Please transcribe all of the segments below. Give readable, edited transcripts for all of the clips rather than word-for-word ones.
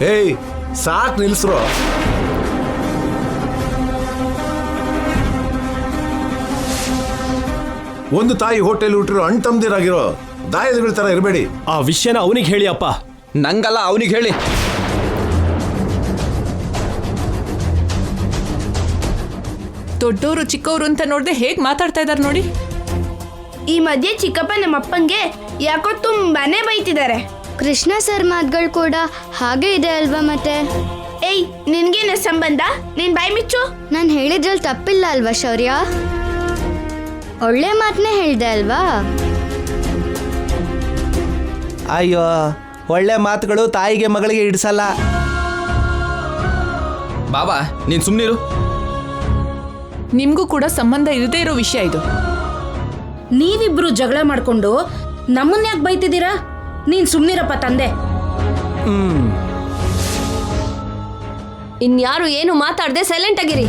ಏಯ್ ಸಾಕ್ ನಿಲ್ಸ್ರು. ಒಂದು ತಾಯಿ ಹೋಟೆಲ್ ಹುಟ್ಟಿರೋ ಅಣ್ಣ ತಮ್ಮದಿರಾಗಿರೋ ದಾಯದಗಳ ತರ ಇರಬೇಡಿ. ಆ ವಿಷಯನ ಅವನಿಗೆ ಹೇಳಿ ಅಪ್ಪ. ನಂಗಲ್ಲ, ಅವನಿಗೆ ಹೇಳಿ. ದೊಡ್ಡವರು ಚಿಕ್ಕವರು ಅಂತ ನೋಡ್ದೆ ಹೇಗ್ ಮಾತಾಡ್ತಾ ಇದಾರೆ ನೋಡಿ. ಈ ಮಧ್ಯೆ ಚಿಕ್ಕಪ್ಪ ನಮ್ಮಪ್ಪಂಗೆ ಯಾಕೋ ತುಂಬಾನೇ ಬೈತಿದ್ದಾರೆ. ಕೃಷ್ಣ ಸರ್ ಮಾತುಗಳು ಕೂಡ ಹಾಗೆ ಇದೆ ಅಲ್ವಾ? ಮತ್ತೆ ಏಯ್, ನಿನ್ಗೇನ ಸಂಬಂಧ? ನೀನ್ ಬಾಯಿ ಮಿಚ್ಚು. ನಾನು ಹೇಳಿದ್ರಲ್ಲಿ ತಪ್ಪಿಲ್ಲ ಅಲ್ವಾ ಶೌರ್ಯ? ಒಳ್ಳೆ ಮಾತನ್ನೇ ಹೇಳ್ದೆ ಅಲ್ವಾ? ಅಯ್ಯೋ, ಒಳ್ಳೆ ಮಾತುಗಳು ತಾಯಿಗೆ ಮಗಳಿಗೆ ಇಡಿಸಲ್ಲ. ಬಾಬಾ ನೀನ್ ಸುಮ್ನಿರು. ನಿಮ್ಗೂ ಕೂಡ ಸಂಬಂಧ ಇರದೇ ಇರೋ ವಿಷಯ ಇದು. ನೀವಿಬ್ರು ಜಗಳ ಮಾಡ್ಕೊಂಡು ನಮ್ಮನ್ನ ಯಾಕೆ ಬೈತಿದ್ದೀರಾ? ನೀನ್ ಸುಮ್ನಿರಪ್ಪ ತಂದೆ. ಇನ್ಯಾರು ಏನು ಮಾತಾಡದೆ ಸೈಲೆಂಟ್ ಆಗಿರಿ.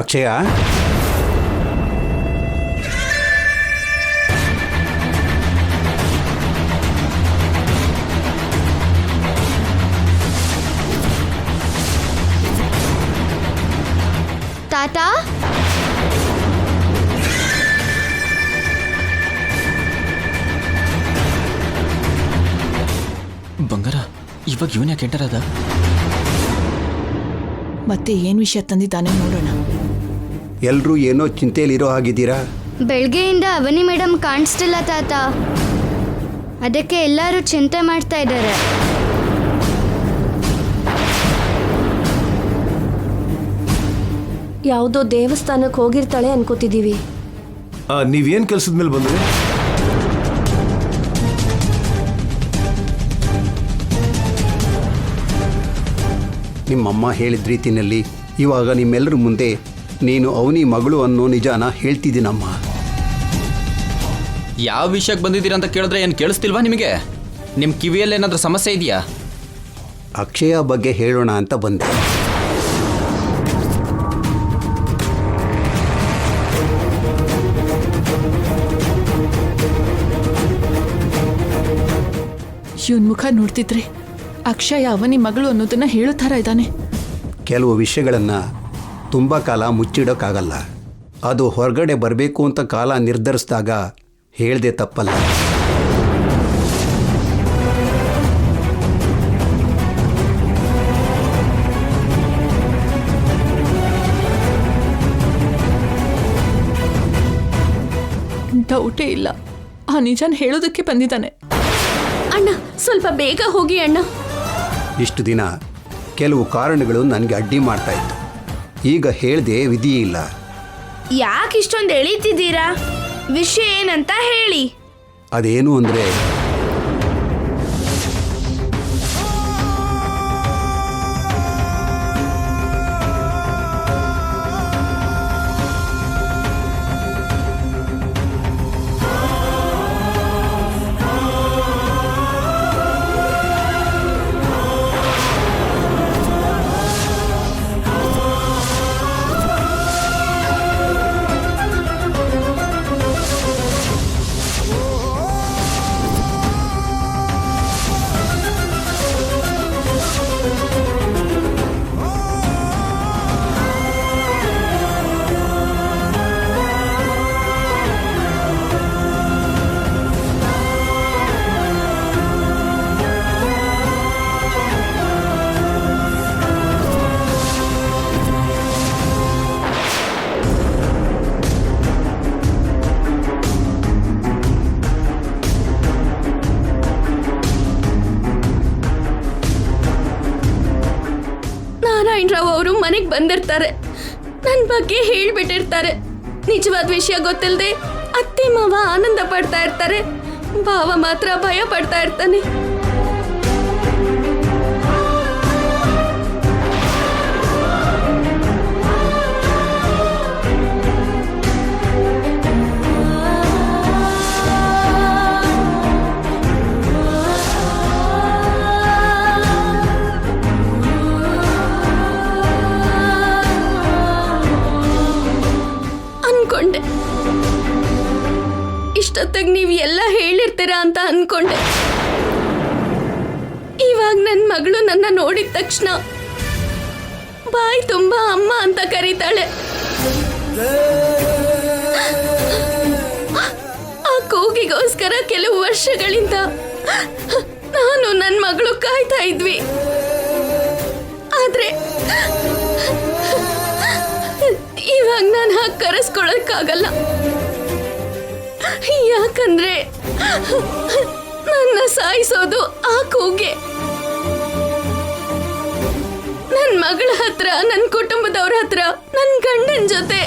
ಅಕ್ಷಯ, ತಾತ, ಬಂಗಾರ, ಇವಾಗ ಇವನ್ ಯಾಕೆ ಎಂಟರ್ ಅದ? ಮತ್ತೆ ಏನ್ ವಿಷಯ ತಂದಿದ್ದಾನೆ ನೋಡೋಣ. ಎಲ್ರೂ ಏನೋ ಚಿಂತೆಯಲ್ಲಿರೋ ಹಾಗಿದ್ದೀರಾ? ಬೆಳಗ್ಗೆಯಿಂದ ಅವನಿ ಮೇಡಮ್ ಕಾಣಿಸ್ತಿಲ್ಲ ತಾತ. ಅದಕ್ಕೆ ಎಲ್ಲರೂ ಚಿಂತೆ ಮಾಡ್ತಾ ಇದ್ದಾರೆ. ಯಾವುದೋ ದೇವಸ್ಥಾನಕ್ಕೆ ಹೋಗಿರ್ತಾಳೆ ಅನ್ಕೋತಿದ್ದೀವಿ. ನೀವೇನ್ ಕೆಲ್ಸದ ಮೇಲೆ ಬಂದ್ರಿ? ನಿಮ್ಮಮ್ಮ ಹೇಳಿದ ರೀತಿಯಲ್ಲಿ ಇವಾಗ ನಿಮ್ಮೆಲ್ಲರ ಮುಂದೆ ನೀನು ಅವನಿ ಮಗಳು ಅನ್ನೋ ನಿಜಾನ ಹೇಳ್ತಿದ್ದೀನಮ್ಮ. ಯಾವ ವಿಷಯಕ್ಕೆ ಬಂದಿದ್ದೀರಾ ಅಂತ ಕೇಳಿದ್ರೆ ಏನು ಕೇಳಿಸ್ತಿಲ್ವಾ ನಿಮಗೆ? ನಿಮ್ಮ ಕಿವಿಯಲ್ಲಿ ಏನಾದರೂ ಸಮಸ್ಯೆ ಇದೆಯಾ? ಅಕ್ಷಯ ಬಗ್ಗೆ ಹೇಳೋಣ ಅಂತ ಬಂದೆ. ಇವನ್ ಮುಖ ನೋಡ್ತಿದ್ರೆ ಅಕ್ಷಯ ಅವನಿ ಮಗಳು ಅನ್ನೋದನ್ನ ಹೇಳೋ ಥರ ಇದ್ದಾನೆ. ಕೆಲವು ವಿಷಯಗಳನ್ನು ತುಂಬ ಕಾಲ ಮುಚ್ಚಿಡೋಕ್ಕಾಗಲ್ಲ. ಅದು ಹೊರಗಡೆ ಬರಬೇಕು ಅಂತ ಕಾಲ ನಿರ್ಧರಿಸಿದಾಗ ಹೇಳ್ದೆ ತಪ್ಪಲ್ಲ. ಡೌಟೇ ಇಲ್ಲ, ಆ ನಿಜಾನ್ ಹೇಳೋದಕ್ಕೆ ಬಂದಿದ್ದಾನೆ. ಅಣ್ಣ, ಸ್ವಲ್ಪ ಬೇಗ ಹೋಗಿ ಅಣ್ಣ. ಇಷ್ಟು ದಿನ ಕೆಲವು ಕಾರಣಗಳು ನನಗೆ ಅಡ್ಡಿ ಮಾಡ್ತಾ ಇತ್ತು. ಈಗ ಹೇಳ್ದೆ ವಿಧಿ ಇಲ್ಲ. ಯಾಕೆ ಇಷ್ಟೊಂದು ಎಳೀತಿದ್ದೀರಾ? ವಿಷಯ ಏನಂತ ಹೇಳಿ. ಅದೇನು ಅಂದರೆ, ನಾರಾಯಣರಾವ್ ಅವರು ಮನೆಗೆ ಬಂದಿರ್ತಾರೆ, ನನ್ನ ಬಗ್ಗೆ ಹೇಳ್ಬಿಟ್ಟಿರ್ತಾರೆ. ನಿಜವಾದ ವಿಷಯ ಗೊತ್ತಿಲ್ಲದೆ ಅತ್ತೆ ಮಾವ ಆನಂದ ಪಡ್ತಾ ಇರ್ತಾರೆ, ಭಾವ ಮಾತ್ರ ಭಯ ಪಡ್ತಾ ಇರ್ತಾನೆ. ಇಷ್ಟೊತ್ತಾಗ ನೀವು ಎಲ್ಲ ಹೇಳಿರ್ತೀರಾ ಅಂತ ಅನ್ಕೊಂಡೆ. ಇವಾಗ ನನ್ನ ಮಗಳು ನನ್ನ ನೋಡಿದ ತಕ್ಷಣ ಬಾಯಿ ತುಂಬಾ ಅಮ್ಮ ಅಂತ ಕರೀತಾಳೆ. ಆ ಕೂಗಿಗೋಸ್ಕರ ಕೆಲವು ವರ್ಷಗಳಿಂದ ನಾನು ನನ್ನ ಮಗಳು ಕಾಯ್ತಾ ಇದ್ವಿ. ಆದ್ರೆ ಇವಾಗ ನಾನು ಹಾಗೆ ಕರೆಸ್ಕೊಳಕ್ಕಾಗಲ್ಲ. ಯಾಕಂದ್ರೆ ನನ್ನ ಸಾಯಿಸೋದು ಆ ಕೂಗೆ. ನನ್ನ ಮಗಳ ಹತ್ರ, ನನ್ನ ಕುಟುಂಬದವ್ರ ಹತ್ರ, ನನ್ನ ಗಂಡನ ಜೊತೆ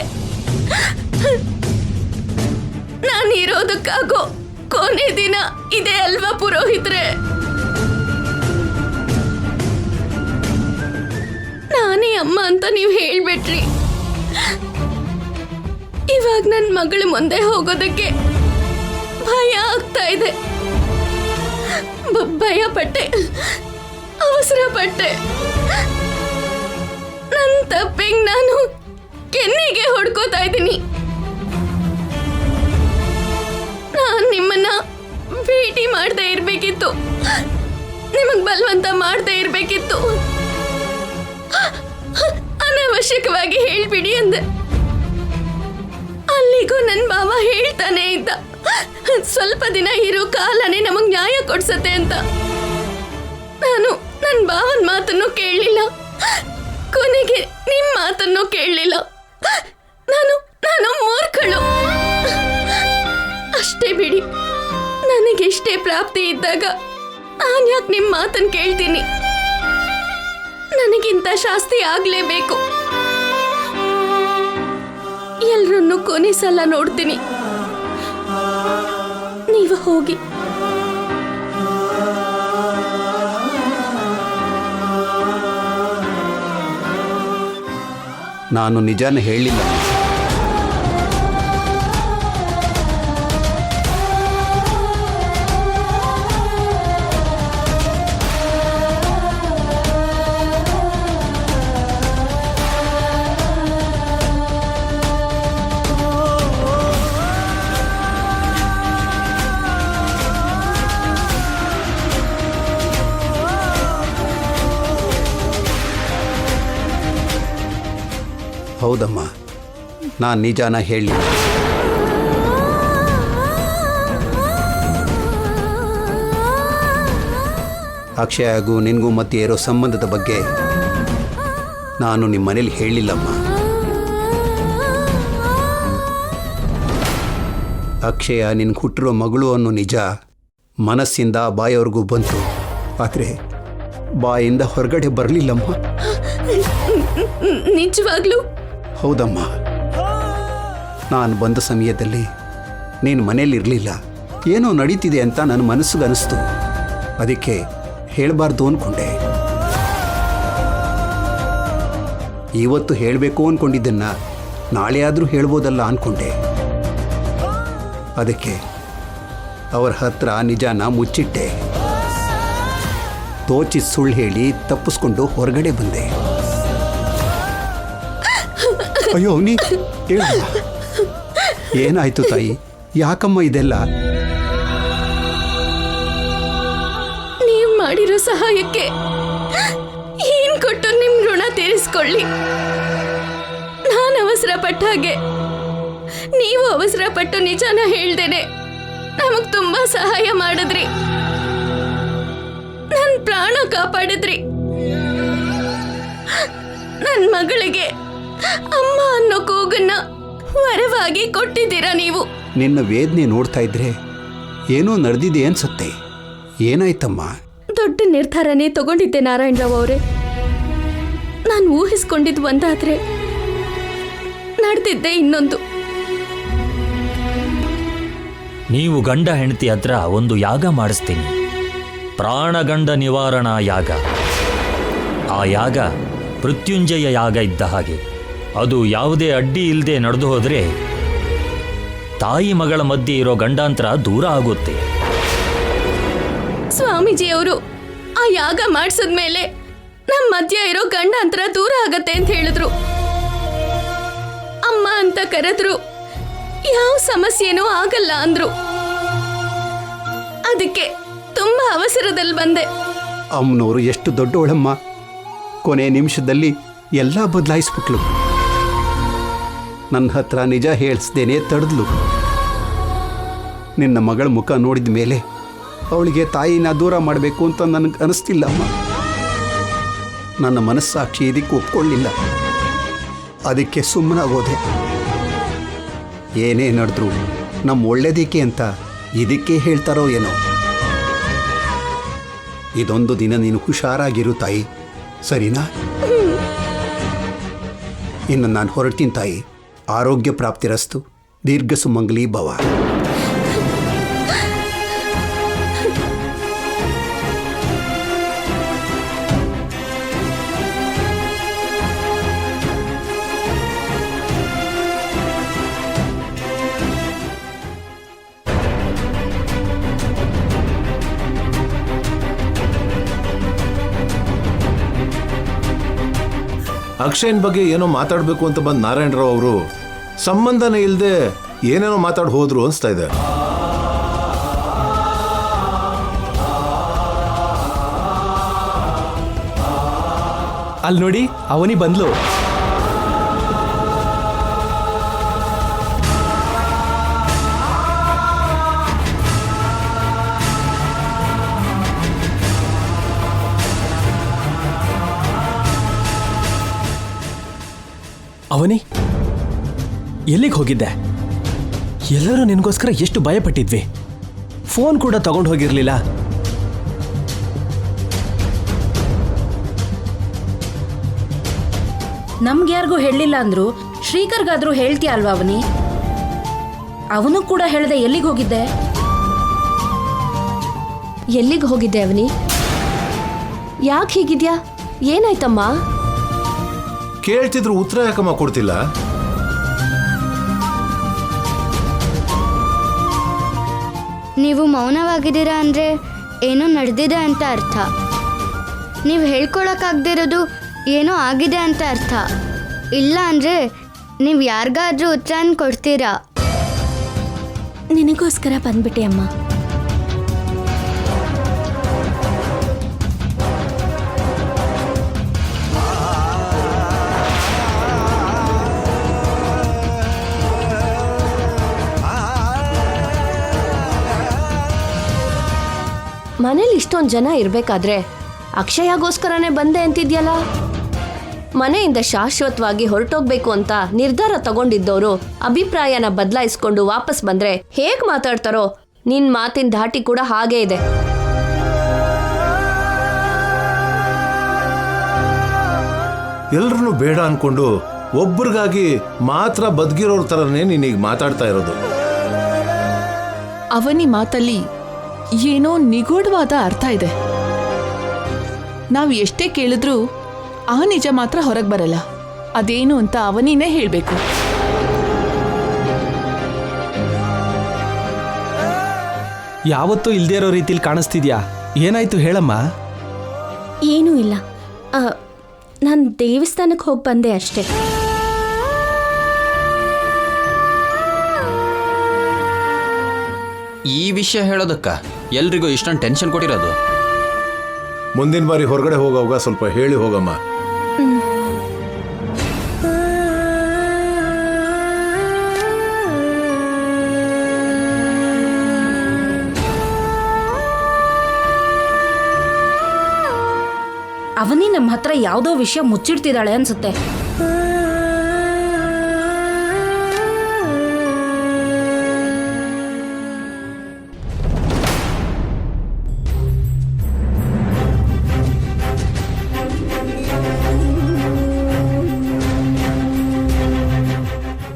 ನಾನು ಇರೋದಕ್ಕಾಗೋ ಕೊನೆ ದಿನ ಇದೆ ಅಲ್ವಾ ಪುರೋಹಿತ್ರೆ? ನಾನೇ ಅಮ್ಮ ಅಂತ ನೀವು ಹೇಳ್ಬಿಟ್ರಿ. ಇವಾಗ ನನ್ನ ಮಗಳ ಮುಂದೆ ಹೋಗೋದಕ್ಕೆ ಭಯ ಆಗ್ತಾ ಇದೆ. ಭಯ ಪಟ್ಟೆ, ಅವಸರ ಪಟ್ಟೆ. ನನ್ನ ತಪ್ಪಿಗೆ ನಾನು ಕೆನ್ನೆಗೆ ಹೊಡ್ಕೋತಾ ಇದ್ದೀನಿ. ನಾನು ನಿಮ್ಮನ್ನ ಭೇಟಿ ಮಾಡದೆ ಇರ್ಬೇಕಿತ್ತು, ನಿಮಗ್ ಬಲವಂತ ಮಾಡದೆ ಇರ್ಬೇಕಿತ್ತು. ಅನಾವಶ್ಯಕವಾಗಿ ಹೇಳ್ಬಿಡಿ ಅಂದೆ. ಅಲ್ಲಿಗೂ ನನ್ನ ಭಾವ ಹೇಳ್ತಾನೆ ಇದ್ದ, ಸ್ವಲ್ಪ ದಿನ ಇರೋ ಕಾಲನೇ ನಮಗ್ ನ್ಯಾಯ ಕೊಡ್ಸತ್ತೆ ಅಂತ. ನಾನು ನನ್ನ ಭಾವನ ಮಾತನ್ನು ಕೇಳಲಿಲ್ಲ, ಕೊನೆಗೆ ನಿಮ್ಮ ಮಾತನ್ನು ಕೇಳಲಿಲ್ಲ. ನಾನು ಮೂರ್ಖಳು ಅಷ್ಟೇ ಬಿಡಿ. ನನಗೆಷ್ಟೇ ಪ್ರಾಪ್ತಿ ಇದ್ದಾಗ ನಾನು ಯಾಕೆ ನಿಮ್ಮ ಮಾತನ್ನು ಕೇಳ್ತೀನಿ? ನನಗಿಂತ ಶಾಸ್ತಿ ಆಗ್ಲೇಬೇಕು. ಎಲ್ರನ್ನು ಕೊನೆ ಸಲ ನೋಡ್ತೀನಿ. ನೀವು ಹೋಗಿ. ನಾನು ನಿಜಾನ ಹೇಳಿಲ್ಲ. ಹೌದಮ್ಮ, ನಾನು ನಿಜಾನ ಹೇಳಿ. ಅಕ್ಷಯಗೂ ನಿನಗೂ ಮತ್ತೆ ಇರೋ ಸಂಬಂಧದ ಬಗ್ಗೆ ನಾನು ನಿಮ್ಮ ಮನೇಲಿ ಹೇಳಿಲ್ಲಮ್ಮ. ಅಕ್ಷಯ ನಿನ್ಗೆ ಹುಟ್ಟಿರೋ ಮಗಳು ಅನ್ನೋ ನಿಜ ಮನಸ್ಸಿಂದ ಬಾಯವರೆಗೂ ಬಂತು, ಆದರೆ ಬಾಯಿಂದ ಹೊರಗಡೆ ಬರಲಿಲ್ಲಮ್ಮ. ನಿಜವಾಗ್ಲೂ? ಹೌದಮ್ಮ, ನಾನು ಬಂದ ಸಮಯದಲ್ಲಿ ನೀನು ಮನೇಲಿರಲಿಲ್ಲ. ಏನೋ ನಡೀತಿದೆ ಅಂತ ನನ್ನ ಮನಸ್ಸಿಗೆ ಅನಿಸ್ತು, ಅದಕ್ಕೆ ಹೇಳಬಾರ್ದು ಅಂದ್ಕೊಂಡೆ. ಇವತ್ತು ಹೇಳಬೇಕು ಅಂದ್ಕೊಂಡಿದ್ದನ್ನ ನಾಳೆ ಆದರೂ ಹೇಳ್ಬೋದಲ್ಲ ಅಂದ್ಕೊಂಡೆ. ಅದಕ್ಕೆ ಅವರ ಹತ್ರ ನಿಜಾನ ಮುಚ್ಚಿಟ್ಟೆ. ತೋಚಿ ಸುಳ್ಳು ಹೇಳಿ ತಪ್ಪಿಸ್ಕೊಂಡು ಹೊರಗಡೆ ಬಂದೆ. ಅಯ್ಯೋ ನೀ ಹೇಳಮ್ಮ, ಏನಾಯ್ತು ತಾಯಿ? ಯಾಕಮ್ಮ ಇದೆಲ್ಲ? ನೀವು ಮಾಡಿರೋ ಸಹಾಯಕ್ಕೆ ಏನ್ ಕೊಟ್ಟು ನಿಮ್ ಋಣ ತೀರಿಸ್ಕೊಳ್ಳಿ. ನಾನು ಅವಸರ ಪಟ್ಟ ಹಾಗೆ ನೀವು ಅವಸರ ಪಟ್ಟು ನಿಜಾನ ಹೇಳ್ದೇನೆ ನಮಗ್ ತುಂಬಾ ಸಹಾಯ ಮಾಡಿದ್ರಿ. ನನ್ನ ಪ್ರಾಣ ಕಾಪಾಡಿದ್ರಿ. ನನ್ನ ಮಗಳಿಗೆ ಅಮ್ಮ ಅನ್ನೋ ಕೂಗನ್ನ ವರವಾಗಿ ಕೊಟ್ಟಿದ್ದೀರಾ ನೀವು. ನಿನ್ನ ವೇದನೆ ನೋಡ್ತಾ ಇದ್ರೆ ಏನೋ ನಡೆದಿದೆ ಅನ್ಸುತ್ತೆ. ಏನಾಯ್ತಮ್ಮ? ದೊಡ್ಡ ನಿರ್ಧಾರನೇ ತಗೊಂಡಿದ್ದೆ ನಾರಾಯಣರಾವ್ ಅವರೇ. ನಾನು ಊಹಿಸ್ಕೊಂಡಿದ್ದು ಒಂದಾದ್ರೆ ನಡೆದಿದ್ದೆ ಇನ್ನೊಂದು. ನೀವು ಗಂಡ ಹೆಂಡತಿ ಹತ್ರ ಒಂದು ಯಾಗ ಮಾಡಿಸ್ತೀನಿ, ಪ್ರಾಣಗಂಡ ನಿವಾರಣಾ ಯಾಗ. ಆ ಯಾಗ ಮೃತ್ಯುಂಜಯ ಯಾಗ ಇದ್ದ ಹಾಗೆ. ಅದು ಯಾವುದೇ ಅಡ್ಡಿ ಇಲ್ಲದೆ ನಡೆದು ಹೋದರೆ ತಾಯಿ ಮಗಳ ಮಧ್ಯೆ ಇರೋ ಗಂಡಾಂತರ ದೂರ ಆಗುತ್ತೆ. ಸ್ವಾಮೀಜಿಯವರು ಆ ಯಾಗ ಮಾಡಿಸಿದ್ಮೇಲೆ ನಮ್ಮ ಮಧ್ಯ ಇರೋ ಗಂಡಾಂತರ ದೂರ ಆಗತ್ತೆ ಅಂತ ಹೇಳಿದ್ರು. ಅಮ್ಮ ಅಂತ ಕರೆದ್ರು, ಯಾವ ಸಮಸ್ಯೆನೂ ಆಗಲ್ಲ ಅಂದ್ರು. ಅದಕ್ಕೆ ತುಂಬಾ ಅವಸರದಲ್ಲಿ ಬಂದೆ. ಅಮ್ಮನವರು ಎಷ್ಟು ದೊಡ್ಡವಳಮ್ಮ, ಕೊನೆ ನಿಮಿಷದಲ್ಲಿ ಎಲ್ಲ ಬದಲಾಯಿಸ್ಬಿಟ್ಲು. ನನ್ನ ಹತ್ರ ನಿಜ ಹೇಳಿಸ್ದೇನೆ ತಡೆದ್ಲು. ನಿನ್ನ ಮಗಳ ಮುಖ ನೋಡಿದ ಮೇಲೆ ಅವಳಿಗೆ ತಾಯಿನ ದೂರ ಮಾಡಬೇಕು ಅಂತ ನನಗೆ ಅನಿಸ್ತಿಲ್ಲ ಅಮ್ಮ. ನನ್ನ ಮನಸ್ಸಾಕ್ಷಿ ಇದಕ್ಕೆ ಒಪ್ಕೊಳ್ಳಿಲ್ಲ. ಅದಕ್ಕೆ ಸುಮ್ಮನಾಗೋದೆ. ಏನೇ ನಡೆದ್ರು ನಮ್ಮ ಒಳ್ಳೇದಕ್ಕೆ ಅಂತ ಇದಕ್ಕೆ ಹೇಳ್ತಾರೋ ಏನೋ. ಇದೊಂದು ದಿನ ನೀನು ಹುಷಾರಾಗಿರು ತಾಯಿ, ಸರಿನಾ? ಇನ್ನು ನಾನು ಹೊರಡ್ತೀನಿ ತಾಯಿ. ಆರೋಗ್ಯ ಪ್ರಾಪ್ತಿರಸ್ತು, ದೀರ್ಘ ಸುಮಂಗಲಿ ಭವ. ಅಕ್ಷಯನ್ ಬಗ್ಗೆ ಏನೋ ಮಾತಾಡಬೇಕು ಅಂತ ಬಂದ ನಾರಾಯಣರಾವ್ ಅವರು ಸಂಬಂಧನೇ ಇಲ್ಲದೆ ಏನೇನೋ ಮಾತಾಡಿ ಹೋದ್ರು ಅನಿಸ್ತಾ ಇದೆ. ಅಲ್ಲಿ ನೋಡಿ, ಅವನಿ ಬಂದ್ಲು. ಅವನಿ, ಎಲ್ಲಿಗೆ ಹೋಗಿದ್ದೆ? ಎಲ್ಲರೂ ನಿನಗೋಸ್ಕರ ಎಷ್ಟು ಭಯಪಟ್ಟಿದ್ವಿ. ಫೋನ್ ಕೂಡ ತಗೊಂಡು ಹೋಗಿರ್ಲಿಲ್ಲ. ನಮ್ಗೆ ಯಾರಿಗೂ ಹೇಳಲಿಲ್ಲ ಅಂದ್ರು ಶ್ರೀಕರ್ಗಾದ್ರೂ ಹೇಳ್ತೀಯ ಅಲ್ವಾ ಅವನಿ? ಅವನು ಕೂಡ ಹೇಳ್ದೆ ಎಲ್ಲಿಗೆ ಹೋಗಿದ್ದೆ? ಎಲ್ಲಿಗೆ ಹೋಗಿದ್ದೆ ಅವನಿ? ಯಾಕೆ ಹೀಗಿದ್ಯಾ? ಏನಾಯ್ತಮ್ಮ? ಕೇಳ್ತಿದ್ರು ಉತ್ತರ ಯಾಕಮ್ಮ ಕೊಡ್ತಿಲ್ಲ? ನೀವು ಮೌನವಾಗಿದ್ದೀರಾ ಅಂದರೆ ಏನೋ ನಡೆದಿದೆ ಅಂತ ಅರ್ಥ. ನೀವು ಹೇಳ್ಕೊಳಕ್ಕಾಗದಿರೋದು ಏನೋ ಆಗಿದೆ ಅಂತ ಅರ್ಥ. ಇಲ್ಲ ಅಂದರೆ ನೀವು ಯಾರಿಗಾದ್ರೂ ಉತ್ತರನ ಕೊಡ್ತೀರಾ. ನಿನಗೋಸ್ಕರ ಬಂದ್ಬಿಟ್ಟೆ ಅಮ್ಮ. ಮನೇಲಿ ಇಷ್ಟೊಂದು ಜನ ಇರಬೇಕಾದ್ರೆ ಅಕ್ಷಯಾಗೋಸ್ಕರನೇ ಬಂದೆ ಅಂತಿದ್ಯಲ್ಲ. ಮನೆಯಿಂದ ಶಾಶ್ವತವಾಗಿ ಹೊರಟೋಗ್ಬೇಕು ಅಂತ ನಿರ್ಧಾರ ತಗೊಂಡಿದ್ದವರು ಅಭಿಪ್ರಾಯನ ಬದಲಾಯಿಸ್ಕೊಂಡು ವಾಪಸ್ ಬಂದ್ರೆ ಹೇಗ್ ಮಾತಾಡ್ತಾರೋ, ನಿನ್ ಮಾತಿನ ಧಾಟಿ ಕೂಡ ಹಾಗೇ ಇದೆ. ಎಲ್ರನ್ನೂ ಬೇಡ ಅನ್ಕೊಂಡು ಒಬ್ರಿಗಾಗಿ ಮಾತ್ರ ಬದುಕಿರೋರ್ ಥರನೇ ನೀನೀಗ ಮಾತಾಡ್ತಾ ಇರೋದು. ಅವನಿ ಮಾತಲ್ಲಿ ಏನೋ ನಿಗೂಢವಾದ ಅರ್ಥ ಇದೆ. ನಾವು ಎಷ್ಟೇ ಕೇಳಿದ್ರೂ ಆ ನಿಜ ಮಾತ್ರ ಹೊರಗೆ ಬರಲ್ಲ. ಅದೇನು ಅಂತ ಅವನಿನೇ ಹೇಳಬೇಕು. ಯಾವತ್ತೂ ಇಲ್ದೇ ಇರೋ ರೀತಿಲಿ ಕಾಣಿಸ್ತಿದ್ಯಾ? ಏನಾಯ್ತು ಹೇಳಮ್ಮ. ಏನೂ ಇಲ್ಲ, ನಾನು ದೇವಸ್ಥಾನಕ್ಕೆ ಹೋಗಿ ಬಂದೆ ಅಷ್ಟೇ. ಈ ವಿಷಯ ಹೇಳೋದಕ್ಕ ಎಲ್ರಿಗೂ ಇಷ್ಟೊಂದು ಟೆನ್ಷನ್ ಕೊಟ್ಟಿರೋದು? ಮುಂದಿನ ಬಾರಿ ಹೊರಗಡೆ ಹೋಗೋವಾಗ ಸ್ವಲ್ಪ ಹೇಳಿ ಹೋಗಮ್ಮ. ಅವನಿ ನಮ್ಮ ಹತ್ರ ಯಾವುದೋ ವಿಷಯ ಮುಚ್ಚಿಡ್ತಿದ್ದಾಳೆ ಅನ್ಸುತ್ತೆ.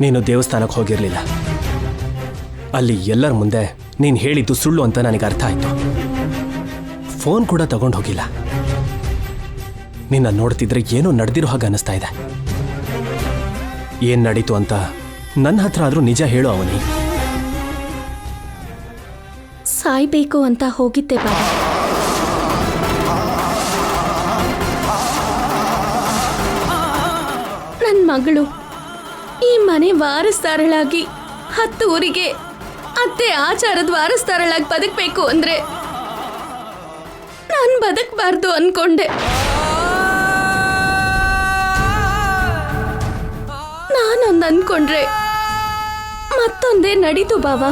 ನೀನು ದೇವಸ್ಥಾನಕ್ಕೆ ಹೋಗಿರಲಿಲ್ಲ. ಅಲ್ಲಿ ಎಲ್ಲರ ಮುಂದೆ ನೀನು ಹೇಳಿದ್ದು ಸುಳ್ಳು ಅಂತ ನನಗೆ ಅರ್ಥ ಆಯಿತು. ಫೋನ್ ಕೂಡ ತಗೊಂಡು ಹೋಗಿಲ್ಲ. ನಿನ್ನ ನೋಡ್ತಿದ್ರೆ ಏನೋ ನಡೆದಿರೋ ಹಾಗೆ ಅನ್ನಿಸ್ತಾ ಇದೆ. ಏನು ನಡೀತು ಅಂತ ನನ್ನ ಹತ್ರ ಆದರೂ ನಿಜ ಹೇಳು ಅವನಿ. ಸಾಯ್ಬೇಕು ಅಂತ ಹೋಗಿದ್ದೆ ಬಾಬಾ. ನನ್ನ ಮಗಳು ಈ ಮನೆ ವಾರಸ್ದಾರಳಾಗಿ 10 ಊರಿಗೆ ಅತ್ತೆ ಆಚಾರದ ವಾರಸ್ದಾರಳಾಗಿ ಬದುಕಬೇಕು ಅಂದ್ರೆ ನಾನು ಬದುಕಬಾರ್ದು ಅನ್ಕೊಂಡೆ. ನಾನೊಂದು ಅನ್ಕೊಂಡ್ರೆ ಮತ್ತೊಂದೇ ನಡೀತು ಬಾವ.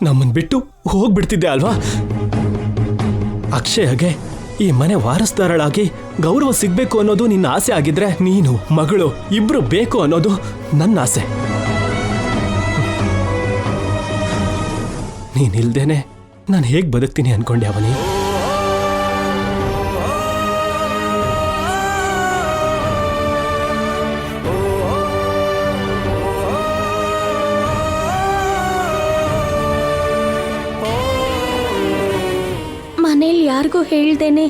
ನಮ್ಮನ್ ಬಿಟ್ಟು ಹೋಗ್ಬಿಡ್ತಿದ್ದೆ ಅಲ್ವಾ? ಅಕ್ಷಯಗೆ ಈ ಮನೆ ವಾರಸ್ದಾರಳಾಗಿ ಗೌರವ ಸಿಗ್ಬೇಕು ಅನ್ನೋದು ನಿನ್ನ ಆಸೆ ಆಗಿದ್ರೆ ನೀನು ಮಗಳು ಇಬ್ರು ಬೇಕು ಅನ್ನೋದು ನನ್ನ ಆಸೆ. ನೀನಿಲ್ದೇನೆ ನಾನು ಹೇಗ್ ಬದುಕ್ತೀನಿ ಅನ್ಕೊಂಡೆ ಅವನಿ? ಮನೇಲಿ ಯಾರಿಗೂ ಹೇಳ್ದೇನೆ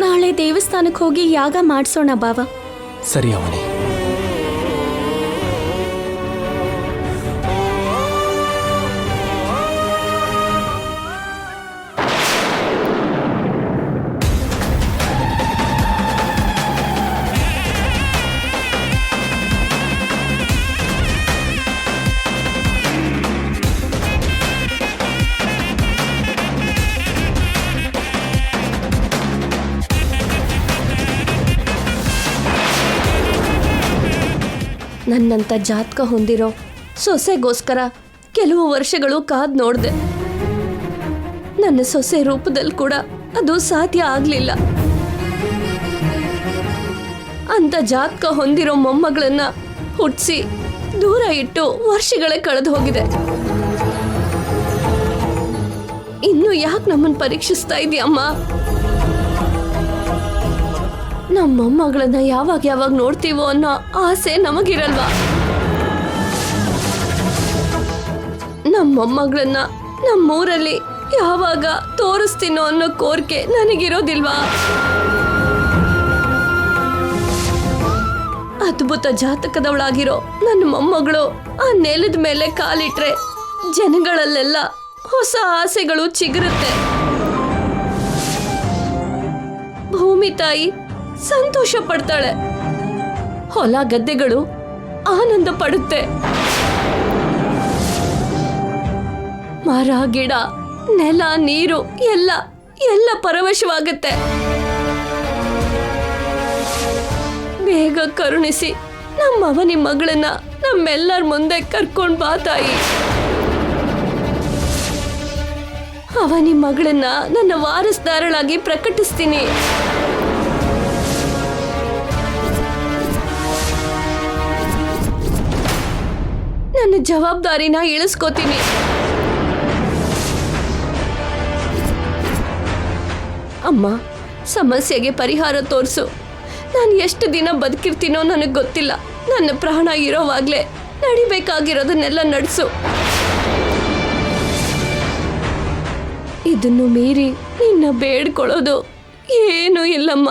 ನಾಳೆ ದೇವಸ್ಥಾನಕ್ಕೆ ಹೋಗಿ ಯಾಗ ಮಾಡಿಸೋಣ ಬಾವ. ಸರಿ ಅವನಿ. ನನ್ನಂತ ಜಾತಕ ಹೊಂದಿರೋ ಸೊಸೆಗೋಸ್ಕರ ಕೆಲವು ವರ್ಷಗಳು ಕಾದ್ ನೋಡ್ದೆ. ನನ್ನ ಸೊಸೆ ರೂಪದಲ್ಲಿ ಕೂಡ ಅದು ಸಾಧ್ಯ ಆಗ್ಲಿಲ್ಲ. ಅಂತ ಜಾತಕ ಹೊಂದಿರೋ ಮೊಮ್ಮಗಳನ್ನ ಹುಟ್ಟಿಸಿ ದೂರ ಇಟ್ಟು ವರ್ಷಗಳೇ ಕಳೆದು ಹೋಗಿದೆ. ಇನ್ನು ಯಾಕೆ ನಮ್ಮನ್ನು ಪರೀಕ್ಷಿಸ್ತಾ ಇದೆಯಮ್ಮ? ನಮ್ಮ ಮೊಮ್ಮಗಳನ್ನ ಯಾವಾಗ ನೋಡ್ತೀವೋ ಅನ್ನೋ ಆಸೆ ನಮಗಿರಲ್ವಾ? ನಮ್ಮ ಮೊಮ್ಮಗಳನ್ನ ನಮ್ಮೂರಲ್ಲಿ ಯಾವಾಗ ತೋರಿಸ್ತೀನೋ ಅನ್ನೋ ಕೋರಿಕೆ ನನಗಿರೋದಿಲ್ವಾ? ಅದ್ಭುತ ಜಾತಕದವಳಾಗಿರೋ ನನ್ನ ಮೊಮ್ಮಗಳು ಆ ನೆಲದ ಮೇಲೆ ಕಾಲಿಟ್ರೆ ಜನಗಳಲ್ಲೆಲ್ಲ ಹೊಸ ಆಸೆಗಳು ಚಿಗುರುತ್ತೆ. ಭೂಮಿ ತಾಯಿ ಸಂತೋಷ ಪಡ್ತಾಳೆ, ಹೊಲ ಗದ್ದೆಗಳು ಆನಂದ ಪಡುತ್ತೆ, ಮರ ಗಿಡ ನೆಲ ನೀರು ಎಲ್ಲ ಪರವಶವಾಗುತ್ತೆ. ಬೇಗ ಕರುಣಿಸಿ ನಮ್ಮವನಿ ಮಗಳನ್ನ ನಮ್ಮೆಲ್ಲರ ಮುಂದೆ ಕರ್ಕೊಂಡ್ ಬಾ ತಾಯಿ. ಅವನಿ ಮಗಳನ್ನ ನನ್ನ ವಾರಸ್ದಾರಳಾಗಿ ಪ್ರಕಟಿಸ್ತೀನಿ. ನನ್ನ ಜವಾಬ್ದಾರಿನ ಇಳಿಸ್ಕೋತೀನಿ. ಅಮ್ಮ, ಸಮಸ್ಯೆಗೆ ಪರಿಹಾರ ತೋರಿಸು. ನಾನು ಎಷ್ಟು ದಿನ ಬದುಕಿರ್ತೀನೋ ನನಗೆ ಗೊತ್ತಿಲ್ಲ. ನನ್ನ ಪ್ರಾಣ ಇರೋವಾಗ್ಲೇ ನಡಿಬೇಕಾಗಿರೋದನ್ನೆಲ್ಲ ನಡೆಸು. ಇದನ್ನು ಮೀರಿ ನಿನ್ನ ಬೇಡ್ಕೊಳ್ಳೋದು ಏನೂ ಇಲ್ಲಮ್ಮ.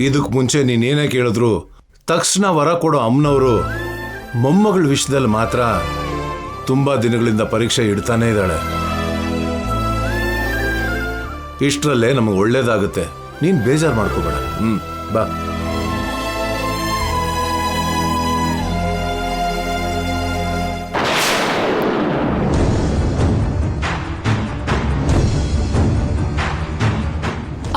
ಇದಕ್ಕೆ ಮುಂಚೆ ನೀನೇನೇ ಕೇಳಿದ್ರು ತಕ್ಷಣ ವರ ಕೊಡೋ ಅಮ್ಮನವರು ಮೊಮ್ಮಗಳ ವಿಷಯದಲ್ಲಿ ಮಾತ್ರ ತುಂಬಾ ದಿನಗಳಿಂದ ಪರೀಕ್ಷೆ ಇಡ್ತಾನೇ ಇದ್ದಾಳೆ. ಇಷ್ಟರಲ್ಲೇ ನಮಗೆ ಒಳ್ಳೇದಾಗುತ್ತೆ. ನೀನ್ ಬೇಜಾರು ಮಾಡ್ಕೋಬೇಡ. ಬಾ.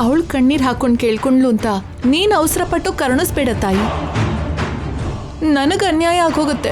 ಅವಳು ಕಣ್ಣೀರ್ ಹಾಕೊಂಡು ಕೇಳ್ಕೊಂಡ್ಲು ಅಂತ ನೀನು ಅವಸರಪಟ್ಟು ಕರುಣಿಸ್ಬೇಡ ತಾಯಿ. ನನಗೆ ಅನ್ಯಾಯ ಆಗೋಗುತ್ತೆ.